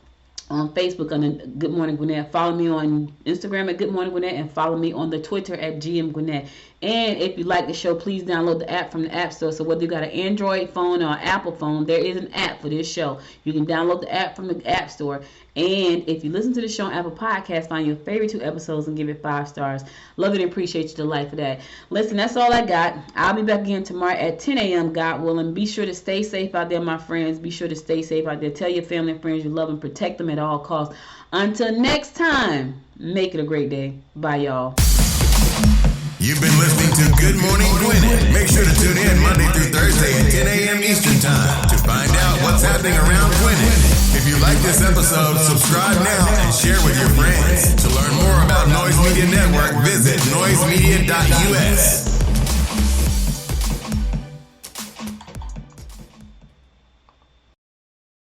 on Facebook under Good Morning Gwinnett. Follow me on Instagram at Good Morning Gwinnett, and follow me on the Twitter at GM Gwinnett. And if you like the show, please download the app from the App Store. So whether you got an Android phone or an Apple phone, there is an app for this show. You can download the app from the App Store. And if you listen to the show on Apple Podcasts, find your favorite 2 episodes and give it 5 stars. Love it and appreciate you to life for that. Listen, that's all I got. I'll be back again tomorrow at 10 a.m., God willing. Be sure to stay safe out there, my friends. Be sure to stay safe out there. Tell your family and friends you love and protect them at all costs. Until next time, make it a great day. Bye, y'all. You've been listening to Good Morning Gwinnett. Make sure to tune in Monday through Thursday at 10 a.m. Eastern Time to find out what's happening around Gwinnett. If you like this episode, subscribe now and share with your friends. To learn more about Noise Media Network, visit noisemedia.us.